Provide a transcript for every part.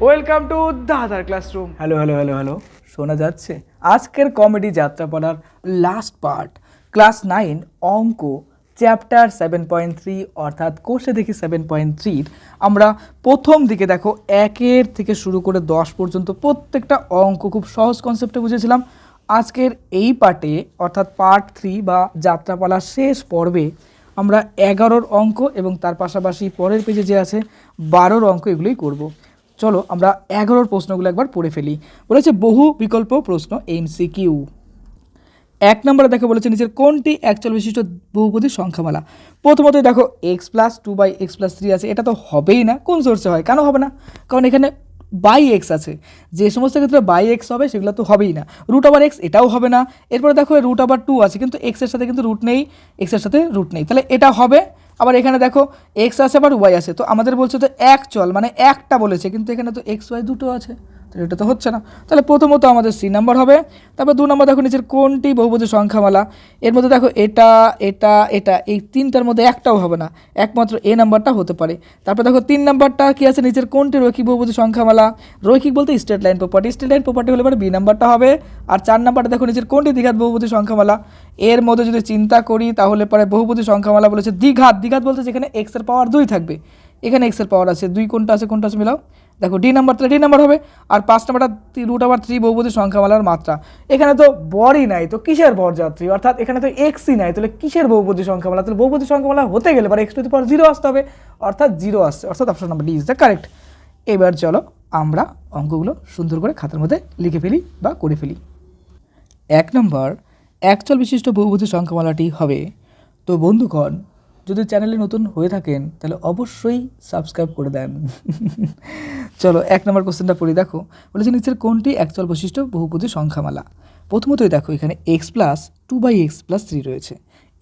Welcome to দাদার classroom. Hello hello hello hello শোনা যাচ্ছে? আজকের কমেডি যাত্রাপালার লাস্ট পার্ট, ক্লাস 9 অঙ্ক চ্যাপ্টার 7.3 অর্থাৎ কোষে দেখি 7.3 আমরা প্রথম দিকে দেখো 1 থেকে শুরু করে 10 পর্যন্ত প্রত্যেকটা অঙ্ক খুব সহজ কনসেপ্টে বুঝেছিলাম। আজকের এই পার্টে অর্থাৎ পার্ট 3 বা যাত্রাপালার শেষ পর্বে আমরা 11 অঙ্ক এবং তার পাশাপাশি পরের পেজে যে আছে 12 অঙ্ক এগুলোই করব। চলো আমরা 11 প্রশ্নগুলো একবার পড়ে ফেলি। বলেছে বহু বিকল্প প্রশ্ন এমসিকিউ। 1 নম্বরে দেখো বলেছে নিচের কোনটি একচল বিশিষ্ট বহুপদী সংখ্যামালা। প্রথমত দেখো x প্লাস 2/x প্লাস 3 আছে, এটা তো হবেই না। কোন সোর্সে হয়? কেন হবে না? কারণ এখানে বাই এক্স আছে, যে সমস্ত ক্ষেত্রে বাই এক্স হবে সেগুলো তো হবেই না। রুট ওভার এক্স এটাও হবে না। এরপরে দেখো রুট ওভার 2 আছে, কিন্তু এক্সের সাথে কিন্তু রুট নেই, এক্সের সাথে রুট নেই, তাহলে এটা হবে। আবার এখানে দেখো এক্স আছে আবার ওয়াই আছে, তো আমাদের বলছে তো এক চল মানে একটা বলেছে, কিন্তু এখানে তো এক্স ওয়াই দুটো আছে, তাহলে এটা তো হচ্ছে না। তাহলে প্রথমত আমাদের সি নাম্বার হবে। তারপর 2 নম্বর দেখো নিচের কোনটি বহুপদী সংখ্যামালা। এর মধ্যে দেখো এটা এটা এটা এই তিনটার মধ্যে একটাও হবে না, একমাত্র এ নাম্বারটা হতে পারে। তারপর দেখো 3 নাম্বারটা কি আছে, নিচের কোনটি রৈখিক বহুপদী সংখ্যামালা। রৈখিক বলতে straight line property, straight line property হলে পরে বি নাম্বারটা হবে। আর 4 নাম্বারটা দেখো নিচের কোনটি দ্বিঘাত বহুপদী সংখ্যামালা। এর মধ্যে যদি চিন্তা করি তাহলে পরে বহুপদী সংখ্যামালা বলেছে দ্বিঘাত। দ্বিঘাত বলতে যেখানে এক্স এর পাওয়ার 2 থাকবে, এখানে এক্স এর পাওয়ার আছে 2, কোনটা আছে কোনটা আছে মিলাও, দেখো ডি নাম্বার, তাহলে ডি নাম্বার হবে। আর 5 নাম্বারটা রুট ওভার 3 বহুপদী সংখ্যামালার মাত্রা। এখানে তো বরই নাই, তো কিসের বরযাত্রী, অর্থাৎ এখানে তো এক্সই নাই, তাহলে কিসের বহুপদী সংখ্যামালা। তাহলে বহুপদী সংখ্যামালা হতে গেলে এক্স টু দি পাওয়ার 0 আসতে হবে, অর্থাৎ 0 আসছে, অর্থাৎ option number D is the correct. এবার চলো আমরা অঙ্কগুলো সুন্দর করে খাতার মধ্যে লিখে ফেলি বা করে ফেলি। 1 নম্বর একচল বিশিষ্ট বহুপদী সংখ্যামালাটি হবে। তো বন্ধুগণ, যদি চ্যানেলে নতুন হয়ে থাকেন তাহলে অবশ্যই সাবস্ক্রাইব করে দেন। চলো 1 নম্বর কোশ্চেনটা পড়ি। দেখো বলেছে নিচের কোনটি একচল বৈশিষ্ট্য বহুপদী সংখ্যামালা। প্রথমতই দেখো এখানে x প্লাস 2/x প্লাস 3 রয়েছে।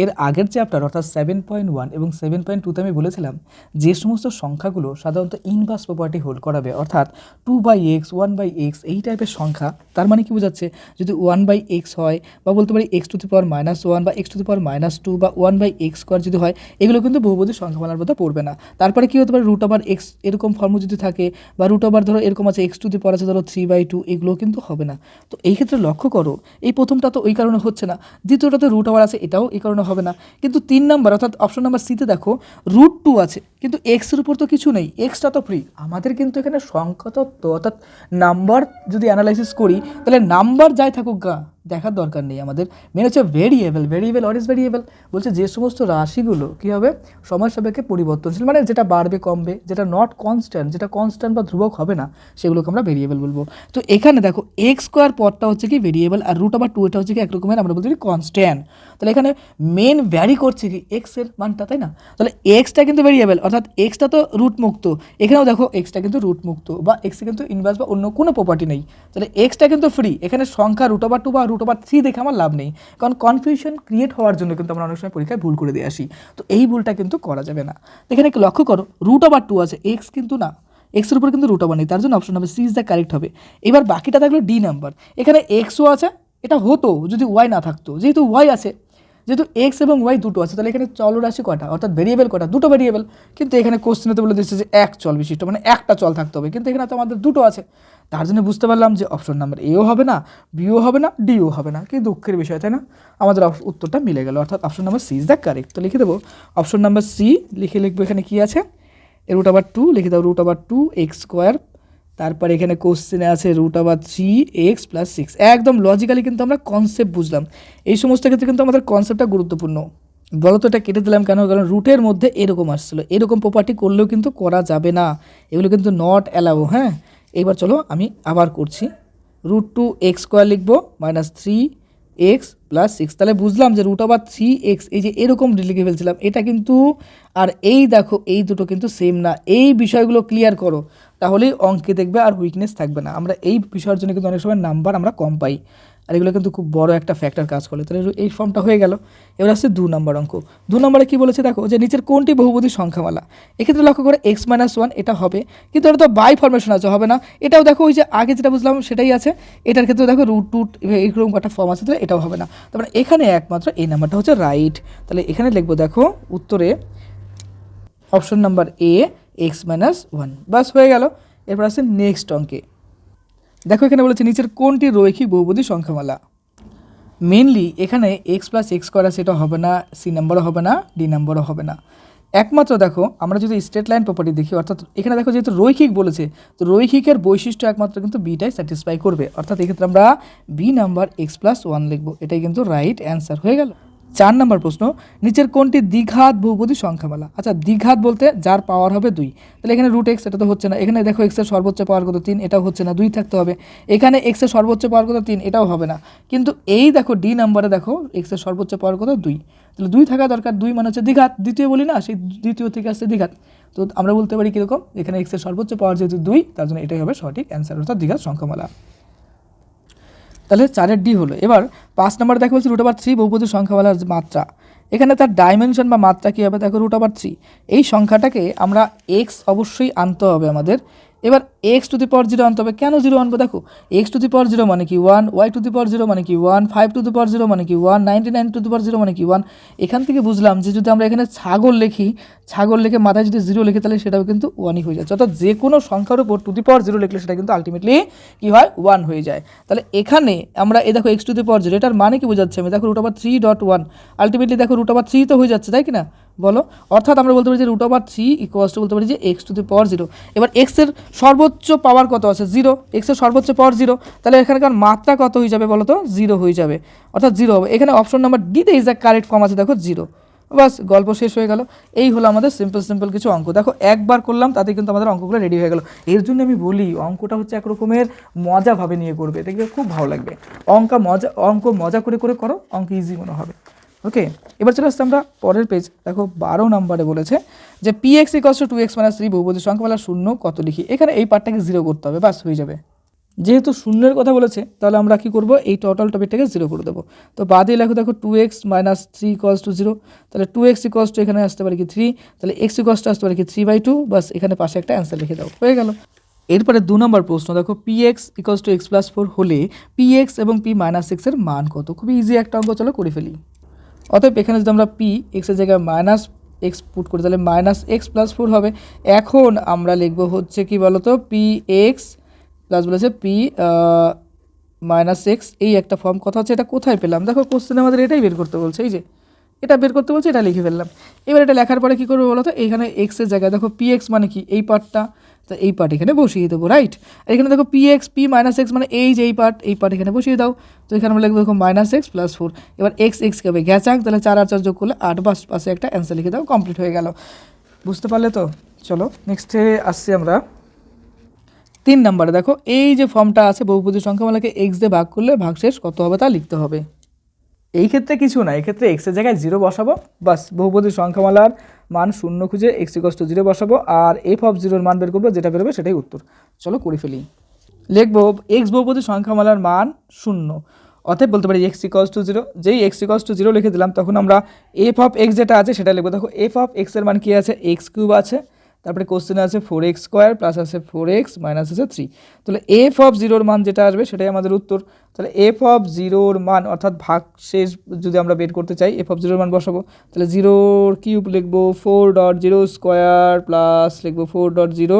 এর আগের চ্যাপ্টার অর্থাৎ 7.1 এবং 7.2তে আমি বলেছিলাম যে সমস্ত সংখ্যাগুলো সাধারণত ইনভার্স প্রপার্টি হোল্ড করাবে, অর্থাৎ 2/x 1/x এই টাইপের সংখ্যা, তার মানে কি বোঝাচ্ছে, যদি 1/x হয় বা বলতে পারি x টু দি পাওয়ার -1 বা x টু দি পাওয়ার -2 বা 1/x স্কোয়ার যদি হয়, এগুলো কিন্তু বহুপদী সংখ্যামালার মধ্যে পড়বে না। তারপরে কি হতে পারে, রুট ওভার x এরকম ফর্ম যদি থাকে, বা রুট ওভার ধরো এরকম আছে x টু দি পাওয়ার আছে ধরো 3/2, এগুলো কিন্তু হবে না। তো এই ক্ষেত্রে লক্ষ্য করো, এই প্রথমটা তো ওই কারণে হচ্ছে না, দ্বিতীয়টাতে রুট ওভার আছে এটাও এই কারণে হবে না, কিন্তু 3 নাম্বার অর্থাৎ অপশন নাম্বার সিতে দেখো রুট 2 আছে, কিন্তু এক্সের উপর তো কিছু নেই, এক্সটা তো ফ্রি। আমাদের কিন্তু এখানে সংখ্যা তত্ত্ব অর্থাৎ নাম্বার যদি অ্যানালাইসিস করি তাহলে নাম্বার যাই থাকুক গা দেখার দরকার নেই, আমাদের মেন হচ্ছে variable. Variable or is variable বলছে যে সমস্ত রাশিগুলো কী হবে, সময় সাপেক্ষে পরিবর্তনশীল, মানে যেটা বাড়বে কমবে, যেটা নট কনস্ট্যান্ট, যেটা কনস্ট্যান্ট বা ধ্রুবক হবে না, সেগুলোকে আমরা ভেরিয়েবল বলবো। তো এখানে দেখো এক্স স্কোয়ার পদটা হচ্ছে কি ভেরিয়েবল, আর রুট ওভার 2 এটা হচ্ছে কি একরকমের আমরা বলতে পারি কনস্ট্যান্ট। তাহলে এখানে মেন ভ্যারি করছে কি এক্সের মানটা, তাই না? তাহলে এক্সটা কিন্তু ভেরিয়েবল, অর্থাৎ এক্সটা তো রুট মুক্ত, এখানেও দেখো এক্সটা কিন্তু রুট মুক্ত, বা এক্সে কিন্তু ইনভার্স বা অন্য কোনো প্রপার্টি নেই, তাহলে এক্সটা কিন্তু ফ্রি। এখানে সংখ্যা রুট ওভার 2 বা রুট ওভার 3 দেখে আমার লাভ নেই, কারণ কনফিউশন ক্রিয়েট হওয়ার জন্য কিন্তু আমরা অনেক সময় পরীক্ষায় ভুল করে দিয়ে আসি, তো এই ভুলটা কিন্তু করা যাবে না। এখানে লক্ষ্য করো রুট ওভার 2 আছে, এক্স কিন্তু না, এক্সের উপর কিন্তু রুট ওভার নেই, তার জন্য option number C is the correct হবে। এবার বাকিটা থাকলো ডি নাম্বার, এখানে এক্সও আছে, এটা হতো যদি ওয়াই না থাকতো, যেহেতু ওয়াই আছে, যেহেতু এক্স এবং ওয়াই দুটো আছে, তাহলে এখানে চলরাশি কটা অর্থাৎ ভেরিয়েবল কটা, দুটো ভেরিয়েবল। কিন্তু এখানে কোশ্চেনেতে বলে দিচ্ছে যে এক চল বিশিষ্ট, মানে একটা চল থাকতে হবে, কিন্তু এখানে তো আমাদের দুটো আছে, তার জন্য বুঝতে পারলাম যে অপশন নাম্বার এও হবে না, বিও হবে না, ডিও হবে না। কি দুঃখের বিষয়, তাই না? আমাদের উত্তরটা মিলে গেল, অর্থাৎ option number C is the correct. তো লিখে দেবো অপশন নাম্বার সি, লিখবো এখানে কি আছে, রুট ওভার 2 লিখে দাও, রুট ওভার 2 এক্স স্কোয়ার, তারপরে এখানে কোশ্চেনে আছে রুট ওভার 3x প্লাস 6। একদম লজিক্যালি কিন্তু আমরা কনসেপ্ট বুঝলাম, এই সমস্ত ক্ষেত্রে কিন্তু আমাদের কনসেপ্টটা গুরুত্বপূর্ণ। বলো তো এটা কেটে দিলাম কেন? কারণ রুটের মধ্যে এরকম আসছিলো, এরকম প্রপার্টি করলেও কিন্তু করা যাবে না, এগুলো কিন্তু নট অ্যালাউ। হ্যাঁ, এবার চলো আমি আবার করছি, রুট 2x স্কোয়ার লিখবো -3x প্লাস 6, তাহলে বুঝলাম যে রুট ওভার 3x এই যে এরকম লিখে ফেলছিলাম, এটা কিন্তু, আর এই দেখো এই দুটো কিন্তু সেম না। এই বিষয়গুলো ক্লিয়ার করো, তাহলেই অঙ্কে দেখবে আর উইকনেস থাকবে না। আমরা এই বিষয়ের জন্য কিন্তু অনেক সময় নাম্বার আমরা কম পাই, আর এগুলো কিন্তু খুব বড় একটা ফ্যাক্টর কাজ করে। তাহলে এই ফর্মটা হয়ে গেল। এবার আসছে 2 নম্বর অঙ্ক। 2 নম্বরে কী বলেছে দেখো, যে নিচের কোনটি বহুপদী সংখ্যামালা। এক্ষেত্রে লক্ষ্য করে x-1 এটা হবে, কিন্তু এটা তো বাই ফর্মেশন আছে, হবে না। এটাও দেখো ওই যে আগে যেটা বুঝলাম সেটাই আছে, এটার ক্ষেত্রে দেখো রুট এইরকম একটা ফর্ম আছে, তাহলে এটাও হবে না। তারপরে এখানে একমাত্র এই নাম্বারটা হচ্ছে রাইট, তাহলে এখানে লিখবো দেখো উত্তরে অপশন নাম্বার এ x-1, বাস হয়ে গেল। এরপর আসছে নেক্সট অঙ্কে। দেখো এখানে বলেছে নিচের কোনটি রৈখিক বহুপদী সংখ্যামালা। মেনলি এখানে এক্স প্লাস এক্স স্কোয়ার সেটা হবে না, সি নাম্বারও হবে না, ডি নাম্বারও হবে না। একমাত্র দেখো আমরা যদি স্ট্রেট লাইন প্রপার্টি দেখি, অর্থাৎ এখানে দেখো যেহেতু রৈখিক বলেছে, তো রৈখিকের বৈশিষ্ট্য একমাত্র কিন্তু বিটাই স্যাটিসফাই করবে, অর্থাৎ এক্ষেত্রে আমরা B number X plus one লিখবো। এটাই কিন্তু রাইট অ্যান্সার হয়ে গেল। 4 নম্বর প্রশ্ন, নিচের কোনটি দ্বিঘাত বহুপদী সংখ্যামালা। আচ্ছা, দ্বিঘাত বলতে যার পাওয়ার হবে 2, তাহলে এখানে রুট এক্স, এটা তো হচ্ছে না। এখানে দেখো এক্সের সর্বোচ্চ পাওয়ার কত 3, এটাও হচ্ছে না, 2 থাকতে হবে। এখানে এক্সের সর্বোচ্চ পাওয়ার কত 3, এটাও হবে না। কিন্তু এই দেখো ডি নাম্বারে দেখো এক্সের সর্বোচ্চ পাওয়ার কত 2, তাহলে 2 থাকা দরকার। 2 মানে হচ্ছে দ্বিঘাত, দ্বিতীয় বলি না, সেই দ্বিতীয় থেকে আসছে দ্বিঘাত। তো আমরা বলতে পারি কীরকম, এখানে এক্সের সর্বোচ্চ পাওয়ার যেহেতু 2, তার জন্য এটাই হবে সঠিক অ্যান্সার, অর্থাৎ দ্বিঘাত সংখ্যামালা। তাহলে 4-এর ডি হলো। এবার 5 নম্বরে দেখো বলছি √3 বহুপদী সংখ্যামালার মাত্রা। এখানে তার ডাইমেনশন বা মাত্রা কী হবে দেখো, √3। এই সংখ্যাটাকে আমরা এক্স অবশ্যই আনতে হবে আমাদের। এবার এক্স টু দি পাওয়ার 0 আনতে হবে। কেন 0 আনবো দেখো, এক্স টু দি পাওয়ার 0 মানে কি 1, ওয়াই টু দি পাওয়ার 0 মানে কি 1, 5 টু দি পাওয়ার 0 মানে কি 1, 99 টু দি পাওয়ার 0 মানে কি 1। এখান থেকে বুঝলাম যে যদি আমরা এখানে ছাগল লিখি, ছাগল লিখে মাথায় যদি 0 লিখি, তাহলে সেটাও কিন্তু 1ই হয়ে যাচ্ছে। অর্থাৎ যে কোনো সংখ্যার উপর টু দি পাওয়ার 0 লিখলে সেটা কিন্তু আলটিমেটলি কী হয়, 1 হয়ে যায়। তাহলে এখানে আমরা এই দেখো এক্স টু দি পাওয়ার 0, এটার মানে কি বোঝাচ্ছে আমি, দেখো √3.1, আলটিমেটলি দেখো √3 তো হয়ে যাচ্ছে, তাই কি না বলো। অর্থাৎ আমরা বলতে পারি যে √3 ইকুয়ালস টু বলতে পারি যে এক্স টু দি পাওয়ার 0। এবার এক্সের সর্বোচ্চ পাওয়ার কত আছে 0, এক্সের সর্বোচ্চ পাওয়ার 0, তাহলে এখানকার মাত্রা কত হয়ে যাবে বলো তো, 0 হয়ে যাবে, অর্থাৎ 0 হবে। এখানে অপশন নাম্বার ডিতে ইজ দ্য কারেক্ট ফর্ম আছে, দেখো 0। বাস গল্প শেষ হয়ে গেল। এই হলো আমাদের সিম্পল কিছু অঙ্ক। দেখো একবার করলাম, তাতে কিন্তু আমাদের অঙ্কগুলো রেডি হয়ে গেল। এর জন্য আমি বলি অঙ্কটা হচ্ছে এক রকমের মজাভাবে নিয়ে করবে, দেখবে খুব ভালো লাগবে। অঙ্ক মজা করে করে করো, অঙ্ক ইজি মনে হবে। ওকে, এবার চলে আসছে আমরা পরের পেজ। দেখো 12 নম্বরে বলেছে যে px = 2x - 3 বহুপদী সংখ্যামালা শূন্য কত লিখি। এখানে এই পার্টটাকে 0 করতে হবে, বাস হয়ে যাবে। যেহেতু শূন্যের কথা বলেছে, তাহলে আমরা কি করব, এই টোটাল টপিকটাকে 0 করে দেবো। তো বাদে লেখো দেখো 2x - 3 = 0, তাহলে 2x = এখানে আসতে পারে কি 3, তাহলে x = আসতে পারে কি 3/2, বাস এখানে পাশে একটা অ্যান্সার লিখে দাও, হয়ে গেল। এরপরে 2 নম্বর প্রশ্ন দেখো px = x + 4 হলে px এবং p - x এর মান কত। খুবই ইজি একটা অঙ্ক, চলো করে ফেলি। অতএব এখানে যদি আমরা পি এক্সের জায়গায় মাইনাস এক্স পুট করি, তাহলে -x + 4 হবে। এখন আমরা লিখবো হচ্ছে কি বলতো, পি এক্স প্লাস বলেছে পি -x, এই একটা ফর্ম। কথা হচ্ছে এটা কোথায় পেলাম, দেখো কোশ্চেনে আমাদের এটাই বের করতে বলছে, এই যে এটা বের করতে বলছে, এটা লিখে ফেললাম। এবার এটা লেখার পরে কী করবো বলো তো, এখানে এক্সের জায়গায় দেখো px মানে কি এই পার্টটা, তো এই পার্ট এখানে বসিয়ে দেবো, রাইট। আর এখানে দেখো px p - x মানে এই যে এই পার্ট এখানে বসিয়ে দাও। তো এখানে আমরা লিখবো দেখো -x + 4। এবার x কে হবে গ্যাচাক, তাহলে 4 আর 4 যোগ করলে 8, বাস পাশে একটা অ্যান্সার লিখে দাও, কমপ্লিট হয়ে গেল। বুঝতে পারলে তো। চলো নেক্সটে আসছি আমরা 3 নম্বরে। দেখো এই যে ফর্মটা আছে, বহুপদী সংখ্যামালাকে x দিয়ে ভাগ করলে ভাগশেষ কত হবে তা লিখতে হবে। এই ক্ষেত্রে কিছু না, এক্ষেত্রে এক্সের জায়গায় 0 বসাবো, বাস বহুপদী সংখ্যামালার মান 0 খুঁজে x = 0 বসাবো, আর f(0) মান বের করবো, যেটা বেরোবে সেটাই উত্তর। চলো করে ফেলি। লিখবো x বহুপদী সংখ্যামালার মান 0, অতএব বলতে পারি x = 0। যেই x = 0 লিখে দিলাম, তখন আমরা f(x) যেটা আছে সেটা লিখবো। দেখো f(x) এর মান কি আছে, x³ আছে, তারপরে কোশ্চেনে আছে 4x² প্লাস আছে 4x মাইনাস আছে 3। তাহলে f(0) মান যেটা আসবে সেটাই আমাদের উত্তর। তাহলে f(0) মান অর্থাৎ ভাগশেষ যদি আমরা বের করতে চাই, f(0) মান বসাবো, তাহলে 0³ লিখবো 4.0² প্লাস লিখবো 4.0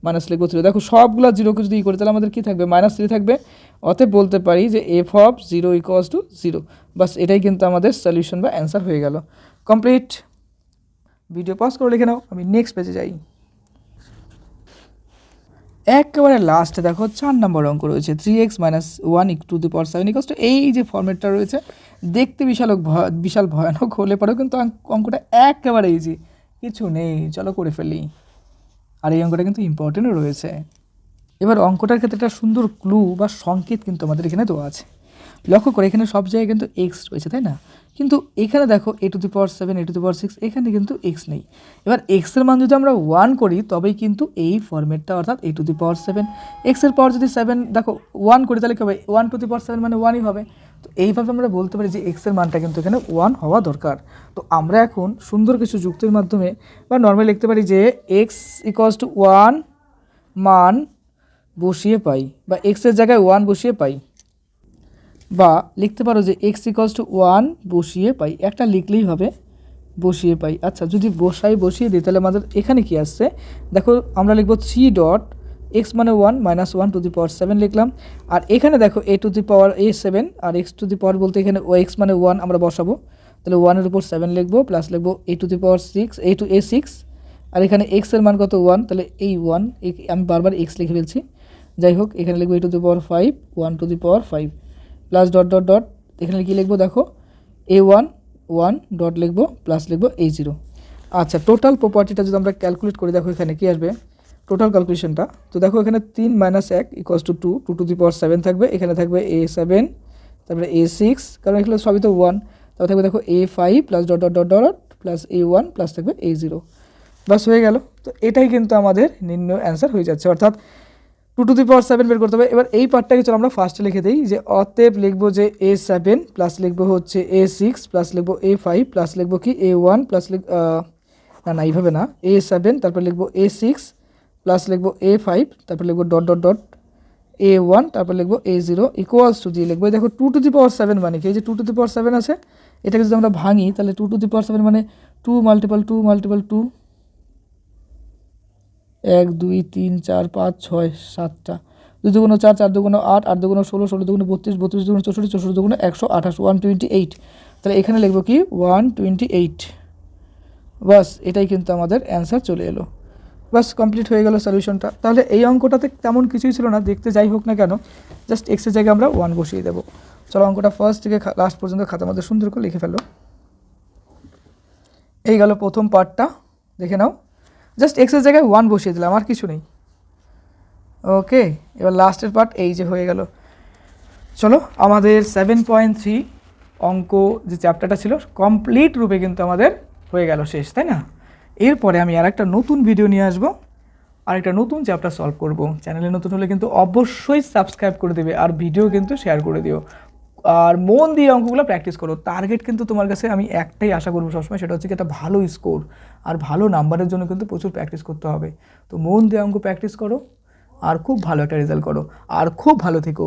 মাইনাস লিখবো 3। দেখো সবগুলো 0কে যদি করি, তাহলে আমাদের কী থাকবে, -3 থাকবে। অতএব বলতে পারি যে f(0) = 0, বাস এটাই কিন্তু আমাদের সলিউশন বা অ্যান্সার হয়ে গেল। কমপ্লিট। ভিডিও পজ করে লিখে নাও, আমি নেক্সট পেজে যাই। একেবারে লাস্টে দেখো 4 নম্বর অঙ্ক রয়েছে 3x - 1 = 7 এই যে ফর্মেটটা রয়েছে, দেখতে বিশাল ভয়ানক হলে পরেও কিন্তু অঙ্কটা একেবারে ইজি, কিছু নেই, চলো করে ফেলি। আর এই অঙ্কটা কিন্তু ইম্পর্টেন্টও রয়েছে। এবার অঙ্কটার ক্ষেত্রে একটা সুন্দর ক্লু বা সংকেত কিন্তু আমাদের এখানে দেওয়া আছে। লক্ষ্য করে এখানে সব জায়গায় কিন্তু x রয়েছে, তাই না, কিন্তু এখানে দেখো a⁴, a⁶, এখানে কিন্তু x নেই। এবার x এর মান যদি আমরা 1 করি, তবেই কিন্তু এই ফরম্যাটটা, অর্থাৎ a⁴, x এর পাওয়ার যদি 7 দেখো 1 করি, তাহলে কী হবে, 1⁴ মানে 1ই হবে। তো এইভাবে আমরা বলতে পারি যে x এর মানটা কিন্তু এখানে 1 হওয়া দরকার। তো আমরা এখন সুন্দর কিছু যুক্তির মাধ্যমে বা নর্মালি লিখতে পারি যে x = 1 মান বসিয়ে পাই, বা x এর জায়গায় 1 বসিয়ে পাই, বা লিখতে পারো যে x = 1 বসিয়ে পাই, একটা লিখলেই হবে বসিয়ে পাই। আচ্ছা, যদি বসিয়ে দিই, তাহলে আমাদের এখানে কি আসছে দেখো, আমরা লিখবো 3. এক্স মানে 1 মাইনাস 1 টু দি পাওয়ার 7 লিখলাম। আর এখানে দেখো a to the power a7 আর এক্স টু দি পাওয়ার বলতে এখানে ও এক্স মানে 1 আমরা বসাবো, তাহলে 1 এর উপর 7 লিখবো, প্লাস লিখবো a to the power 6 A two a6, আর এখানে এক্স এর মান কত 1, তাহলে এই 1 আমি বারবার এক্স লিখে ফেলছি, যাই হোক এখানে লিখবো a to the power 5 1 to the power 5 plus dot dot dot, এখানে কী লিখবো দেখো a1 1 ডট লিখবো প্লাস লিখবো a0। আচ্ছা, টোটাল প্রপার্টিটা যদি আমরা ক্যালকুলেট করি দেখো এখানে কী আসবে টোটাল ক্যালকুলেশনটা। তো দেখো এখানে 3 minus 1 equals to 2 2 to the power 7 থাকবে, এখানে থাকবে a7, তারপরে a6, কারণ এখানে সবই তো 1, তারপর থাকবে দেখো a5 plus dot dot dot dot plus a1 plus থাকবে a0। বাস হয়ে গেল। তো এটাই কিন্তু আমাদের নির্ণয় অ্যান্সার হয়ে যাচ্ছে, অর্থাৎ 2 টু দি পাওয়ার 7 বের করতে হবে। এবার এই পার্টটাকে চলো আমরা ফার্স্টে লিখে দিই, যে অতএব লিখবো যে a7 প্লাস লিখবো হচ্ছে a6 প্লাস লিখবো a5 প্লাস লিখবো কি a1 প্লাস না এইভাবে না, a7 তারপর লিখবো a6 প্লাস লিখবো a5 তারপর লিখবো ডট ডট ডট a1 তারপর লিখবো a0 ইকুয়ালস টু দিয়ে লিখবো দেখো 2 টু দি পাওয়ার 7 মানে কি, এই যে 2 টু দি পাওয়ার 7 আছে এটাকে যদি আমরা ভাঙি তাহলে 2 টু দি পাওয়ার 7 মানে 2 মাল্টিপল 2 মাল্টিপল 2, 1 2 3 4 5 6 7টা, 2 দুগুণ 4 4 দুগুণ 8 8 দুগুণ 16 16 দুগুণ 32 32 দুগুণ 64 64 দুগুণ 128 128, তাহলে এখানে লিখবো কি 128। বাস এটাই কিন্তু আমাদের অ্যান্সার চলে এলো। বাস কমপ্লিট হয়ে গেল সলিউশনটা। তাহলে এই অঙ্কটাতে তেমন কিছুই ছিল না দেখতে, যাই হোক না কেন জাস্ট এক্সের জায়গায় আমরা 1 বসিয়ে দেবো। চলো অঙ্কটা ফার্স্ট থেকে লাস্ট পর্যন্ত খাতার মধ্যে সুন্দর করে লিখে ফেলো। এই গেল প্রথম পার্টটা, দেখে নাও জাস্ট এক্সের জায়গায় 1 বসিয়ে দিলাম, আর কিছু নেই। ওকে, এবার লাস্টের পার্ট এই যে হয়ে গেল। চলো আমাদের 7.3 অঙ্ক যে চ্যাপ্টারটা ছিল কমপ্লিট রূপে কিন্তু আমাদের হয়ে গেল শেষ, তাই না? এরপরে আমি আর একটা নতুন ভিডিও নিয়ে আসবো, আর একটা নতুন চ্যাপ্টার সলভ করব। চ্যানেলে নতুন হলে কিন্তু অবশ্যই সাবস্ক্রাইব করে দেবে, আর ভিডিও কিন্তু শেয়ার করে দিও, আর মন দিয়ে অঙ্কগুলো প্র্যাকটিস করো। টার্গেট কিন্তু তোমার কাছে আমি একটাই আশা করবো সবসময়, সেটা হচ্ছে কি একটা ভালো স্কোর, আর ভালো নাম্বারের জন্য কিন্তু প্রচুর প্র্যাকটিস করতে হবে। তো মন দিয়ে অঙ্ক প্র্যাকটিস করো, আর খুব ভালো একটা রেজাল্ট করো, আর খুব ভালো থেকো।